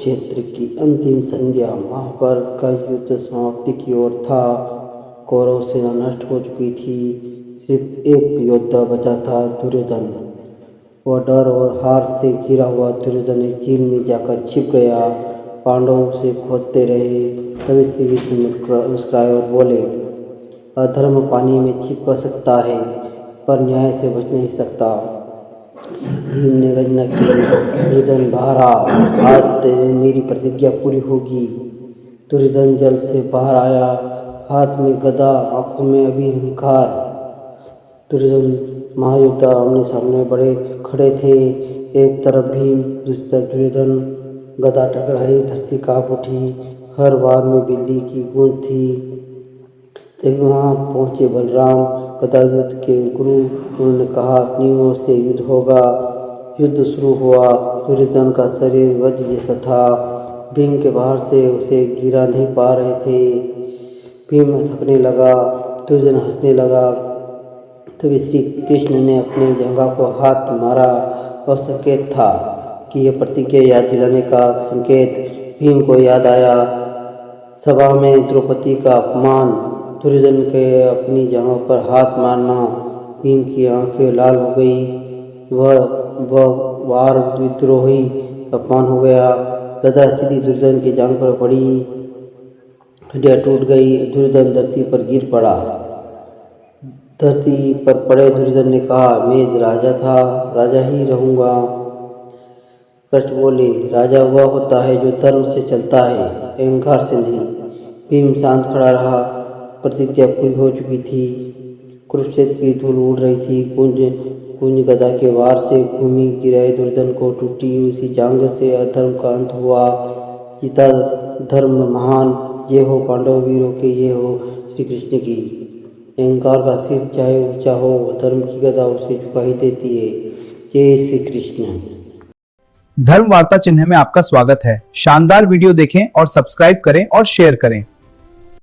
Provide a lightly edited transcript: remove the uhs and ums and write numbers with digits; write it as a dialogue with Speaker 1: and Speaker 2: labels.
Speaker 1: कुरुक्षेत्र की अंतिम संध्या। महाभारत का युद्ध समाप्ति की ओर था। कौरव सेना नष्ट हो चुकी थी। सिर्फ एक योद्धा बचा था, दुर्योधन। वह डर और हार से घिरा हुआ दुर्योधन एक झील में जाकर छिप गया। पांडव उसे खोजते रहे। तभी श्री कृष्ण मुस्कुराए और बोले, अधर्म पानी में छिप सकता है पर न्याय से बच नहीं सकता। भीम ने गर्जना की, दुर्योधन बाहर आ, आज मेरी प्रतिज्ञा पूरी होगी। दुर्योधन जल से बाहर आया, हाथ में गदा, आंखों में अभिहंकार। दुर्योधन महायोद्धा आमने सामने बड़े खड़े थे। एक तरफ भीम, दूसरी तरफ दुर्योधन। गदा टकराई, धरती कांप उठी। हर बार में बिल्ली की गूंज थी। तभी वहां पहुंचे बलराम, गदा युद्ध के गुरु। उन्होंने कहा, नियमों से युद्ध होगा। युद्ध शुरू हुआ। दुर्योधन का शरीर वज्र जैसा था। भीम के बाहर से उसे गिरा नहीं पा रहे थे। भीम थकने लगा, दुर्योधन हंसने लगा। तभी श्री कृष्ण ने अपने जंघा को हाथ मारा और संकेत था कि यह प्रतिज्ञा याद दिलाने का संकेत। भीम को याद आया सभा में द्रौपदी का अपमान, दुर्योधन के अपनी जगह पर हाथ मारना। भीम की आंखें लाल हो गई। वह वार विद्रोही अपमान हो गया। गदा सीधी दुर्योधन की जांघ पर पड़ी, हड्डियां टूट गई। दुर्योधन धरती पर गिर पड़ा। धरती पर पड़े दुर्योधन ने कहा, मैं राजा था, राजा ही रहूंगा। कृष्ण बोले, राजा वह होता है जो धर्म से चलता है, अहंकार से नहीं। भीम शांत खड़ा रहा। प्रतिज्ञा पूरी हो चुकी थी। कुरुक्षेत्र की धूल उड़ रही थी। कुंज गदा के वार से भूमि गिराए दुर्योधन को टूटी उसी जांघ से अधर्म का अंत हुआ। जीता धर्म महान। ये हो पांडव वीरों के, ये हो श्री कृष्ण की। अहंकार का सिर चाहे ऊंचा हो, धर्म की गदा उसे झुका ही देती है। जय श्री कृष्ण।
Speaker 2: धर्म वार्ता चिन्ह में आपका स्वागत है। शानदार वीडियो देखें और सब्सक्राइब करें और शेयर करें।